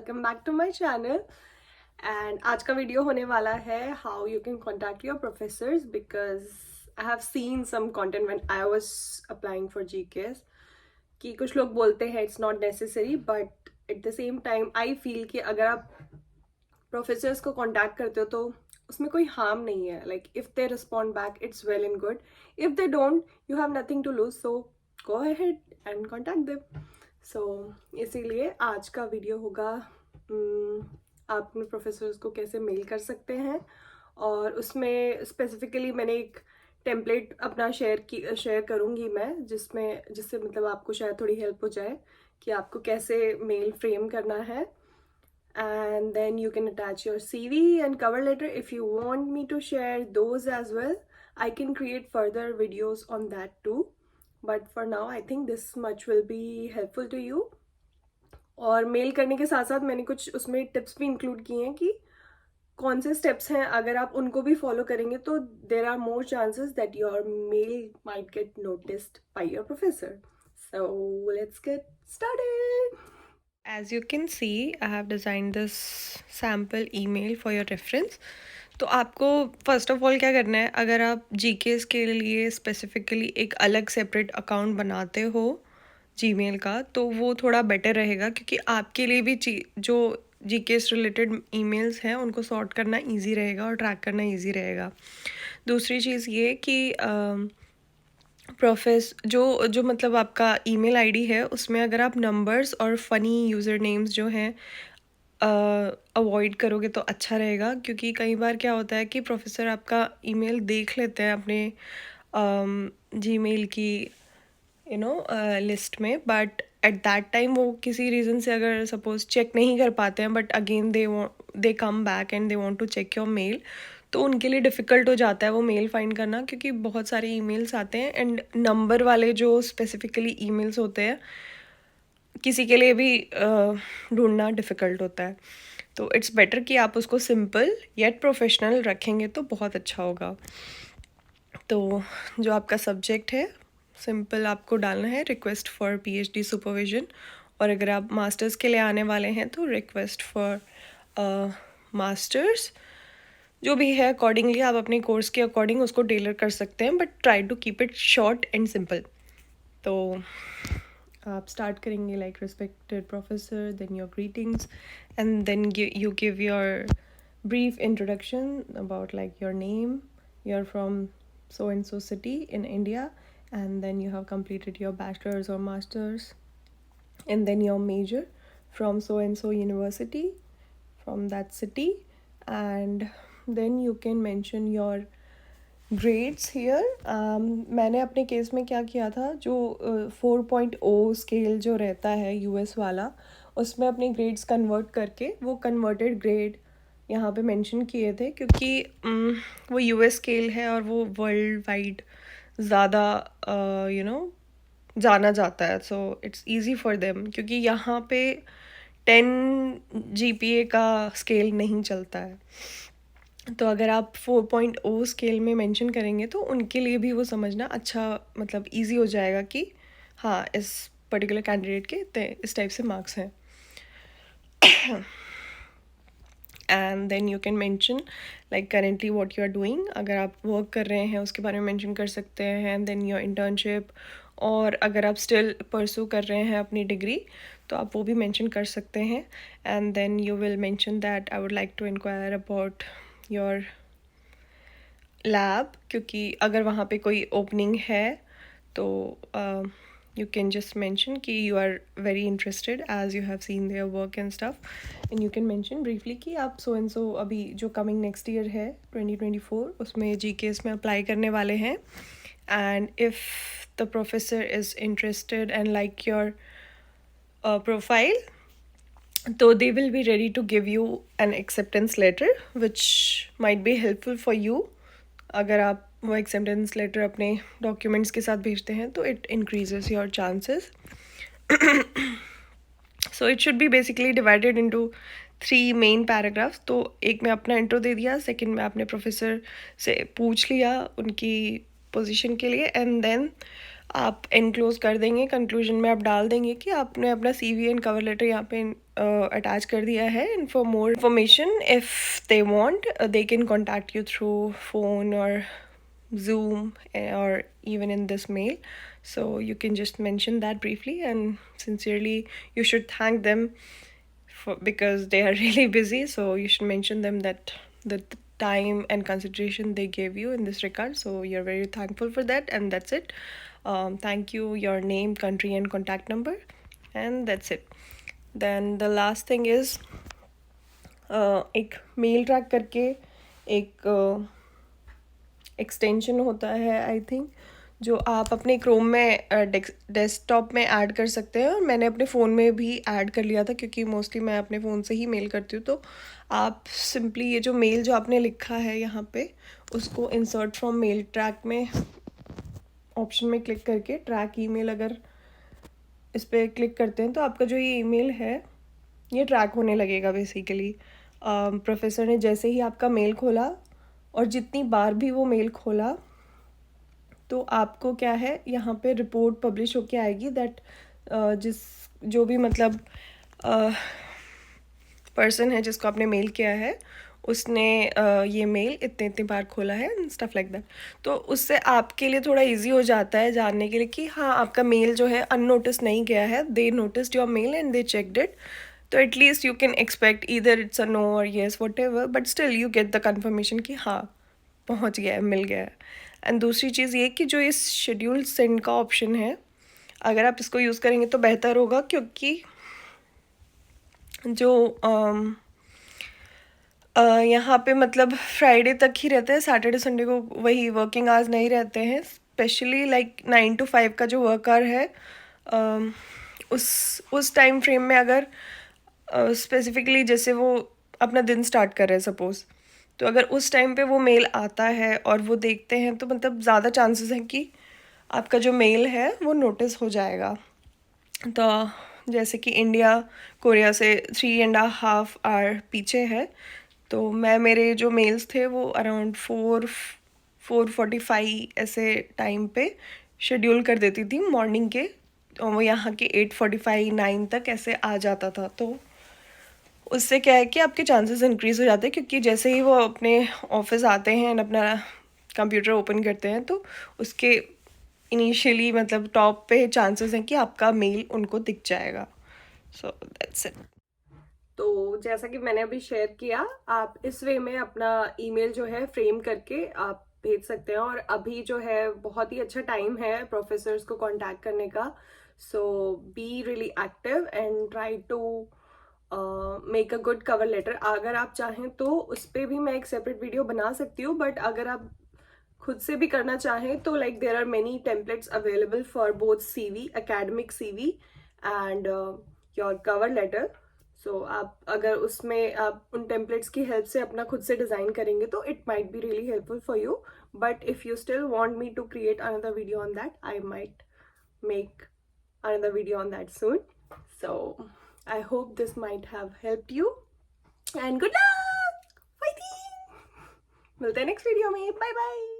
Welcome back to my channel. And आज का video होने वाला है how you can contact your professors because I have seen some content when I was applying for GKS कि कुछ लोग बोलते हैं it's not necessary, but at the same time I feel कि अगर आप प्रोफेसर्स को कॉन्टैक्ट करते हो तो उसमें कोई हार्म नहीं है. Like if they respond back it's well and good, if they don't you have nothing to lose, so go ahead and contact them. So इसीलिए आज का वीडियो होगा आप अपने प्रोफेसर्स को कैसे मेल कर सकते हैं, और उसमें स्पेसिफिकली मैंने एक टेम्पलेट अपना शेयर करूँगी मैं, जिससे मतलब आपको शायद थोड़ी हेल्प हो जाए कि आपको कैसे मेल फ्रेम करना है. And then you can attach your CV and cover letter. If you want me to share those as well, I can create further videos on that too, but for now I think this much will be helpful to you. और mail करने के साथ साथ मैंने कुछ उसमें tips भी include किए हैं कि कौन से स्टेप्स हैं, अगर आप उनको भी फॉलो करेंगे तो there are more chances that your mail might get noticed by your professor. So let's get started. As you can see, I have designed this sample email for your reference. तो आपको first of all क्या करना है, अगर आप GKS के लिए specifically एक अलग सेपरेट अकाउंट बनाते हो जीमेल का, तो वो थोड़ा बेटर रहेगा क्योंकि आपके लिए भी जो जीकेएस रिलेटेड ईमेल्स हैं उनको सॉर्ट करना इजी रहेगा और ट्रैक करना इजी रहेगा. दूसरी चीज़ ये कि जो जो मतलब आपका ईमेल आईडी है उसमें अगर आप नंबर्स और फ़नी यूज़र नेम्स जो हैं अवॉइड करोगे तो अच्छा रहेगा, क्योंकि कई बार क्या होता है कि प्रोफेसर आपका ईमेल देख लेते हैं अपने जीमेल की लिस्ट में, बट एट दैट टाइम वो किसी रीज़न से अगर सपोज़ चेक नहीं कर पाते हैं, but again they come back and they want to check your mail, तो उनके लिए डिफ़िकल्ट हो जाता है वो मेल फाइंड करना, क्योंकि बहुत सारे ईमेल्स आते हैं एंड नंबर वाले जो स्पेसिफिकली ईमेल्स होते हैं किसी के लिए भी ढूंढना डिफ़िकल्ट होता है. तो इट्स बेटर कि आप उसको सिंपल येट प्रोफेशनल रखेंगे तो बहुत अच्छा होगा. तो जो आपका सब्जेक्ट है सिंपल आपको डालना है रिक्वेस्ट फॉर पीएचडी सुपरविजन, और अगर आप मास्टर्स के लिए आने वाले हैं तो रिक्वेस्ट फॉर मास्टर्स. जो भी है अकॉर्डिंगली आप अपने कोर्स के अकॉर्डिंग उसको टेलर कर सकते हैं, but try to keep it short and simple. तो आप स्टार्ट करेंगे like respected professor, then your greetings, and then you give your brief introduction about like your name, you're from so and so city in India, and then you have completed your bachelor's or master's, and then your major from so and so university from that city, and then you can mention your grades here. मैंने अपने case में क्या किया था, जो 4.0 scale जो रहता है यूएस वाला, उसमें अपने ग्रेड्स कन्वर्ट करके वो कन्वर्टेड ग्रेड यहाँ पे मेंशन किए थे, क्योंकि वो यूएस स्केल है और वो वर्ल्ड वाइड ज़्यादा जाना जाता है. So it's easy for them, क्योंकि यहाँ पे 10 जीपीए का स्केल नहीं चलता है. तो अगर आप 4.0 स्केल में मेंशन करेंगे तो उनके लिए भी वो समझना अच्छा मतलब इजी हो जाएगा कि हाँ इस पर्टिकुलर कैंडिडेट के इस टाइप से मार्क्स हैं. And then you can mention like currently what you are doing, अगर आप वर्क कर रहे हैं उसके बारे में मेंशन कर सकते हैं. एंड देन योर इंटर्नशिप, और अगर आप स्टिल परसू कर रहे हैं अपनी डिग्री तो आप वो भी मेंशन कर सकते हैं. And then you will mention that I would like to inquire about your lab, क्योंकि अगर वहाँ पे कोई ओपनिंग है तो you can just mention कि you are very interested as you have seen their work and stuff, and you can mention briefly कि आप so and so अभी जो coming next year है 2024 उसमें GKS में apply करने वाले हैं, and if the professor is interested and like your profile, so they will be ready to give you an acceptance letter which might be helpful for you. अगर आप वो acceptance letter अपने documents के साथ भेजते हैं तो it increases your chances. So it should be basically divided into 3 main paragraphs. तो एक में अपना इंट्रो दे दिया, सेकंड में आपने प्रोफेसर से पूछ लिया उनकी पोजीशन के लिए, एंड देन आप एनक्लोज कर देंगे. कंक्लूजन में आप डाल देंगे कि आपने अपना CV एंड कवर लेटर यहाँ पे अटैच कर दिया है, and for more information if they want they can contact you through phone और Zoom or even in this mail. So you can just mention that briefly, and sincerely you should thank them because they are really busy. So you should mention them that the time and consideration they gave you in this regard. So you're very thankful for that, and that's it. Thank you, your name, country, and contact number, and that's it. Then the last thing is एक mail track करके एक extension होता है I think, जो आप अपने Chrome में desktop में ऐड कर सकते हैं, और मैंने अपने फ़ोन में भी ऐड कर लिया था क्योंकि मोस्टली मैं अपने फ़ोन से ही मेल करती हूँ। तो आप सिंपली ये जो मेल जो आपने लिखा है यहाँ पे, उसको इंसर्ट फ्रॉम मेल ट्रैक में ऑप्शन में क्लिक करके ट्रैक ईमेल, अगर इस पर क्लिक करते हैं तो आपका जो ये ईमेल है ये ट्रैक होने लगेगा बेसिकली। प्रोफेसर ने जैसे ही आपका मेल खोला और जितनी बार भी वो मेल खोला, तो आपको क्या है यहाँ पे रिपोर्ट पब्लिश होके आएगी दैट जो भी मतलब पर्सन है जिसको आपने मेल किया है, उसने ये मेल इतने इतनी बार खोला है, स्टफ लाइक दैट। तो उससे आपके लिए थोड़ा इजी हो जाता है जानने के लिए कि हाँ आपका मेल जो है अननोटिस नहीं गया है, they noticed your mail and they checked it. तो at least you can expect either it's a no or yes whatever, but still you get the confirmation कि हाँ पहुँच गया है, मिल गया है। एंड दूसरी चीज़ ये कि जो इस शेड्यूल सेंड का ऑप्शन है, अगर आप इसको यूज़ करेंगे तो बेहतर होगा, क्योंकि जो यहाँ पे मतलब फ्राइडे तक ही रहता है, सैटरडे संडे को वही वर्किंग आवर्स नहीं रहते हैं। स्पेशली लाइक 9 to 5 का जो वर्क आवर है, उस टाइम फ्रेम में अगर स्पेसिफिकली जैसे वो अपना दिन स्टार्ट कर रहे हैं सपोज़, तो अगर उस टाइम पे वो मेल आता है और वो देखते हैं, तो मतलब ज़्यादा चांसेस हैं कि आपका जो मेल है वो नोटिस हो जाएगा। तो जैसे कि इंडिया कोरिया से 3.5 आवर पीछे है, तो मेरे जो मेल्स थे वो अराउंड 4:45 ऐसे टाइम पे शेड्यूल कर देती थी मॉर्निंग के, और वो यहाँ के 8:45 9 तक ऐसे आ जाता था। तो उससे क्या है कि आपके चांसेस इंक्रीज़ हो जाते हैं, क्योंकि जैसे ही वो अपने ऑफिस आते हैं और अपना कंप्यूटर ओपन करते हैं, तो उसके इनिशियली मतलब टॉप पे चांसेस हैं कि आपका मेल उनको दिख जाएगा। So that's it. तो जैसा कि मैंने अभी शेयर किया, आप इस वे में अपना ईमेल जो है फ्रेम करके आप भेज सकते हैं, और अभी जो है बहुत ही अच्छा टाइम है प्रोफेसर्स को कांटेक्ट करने का। So be really active and try to make a good cover letter. अगर आप चाहें तो उस पर भी मैं एक सेपरेट वीडियो बना सकती हूँ, बट अगर आप खुद से भी करना चाहें तो like there are many templates available for both CV, academic CV and your cover letter. So आप अगर उसमें आप उन टेम्पलेट्स की हेल्प से अपना खुद से डिज़ाइन करेंगे तो it might be really helpful for you. But if you still want me to create another video on that, I might make another video on that soon. So I hope this might have helped you, and good luck fighting. मिलते हैं next video में, bye bye.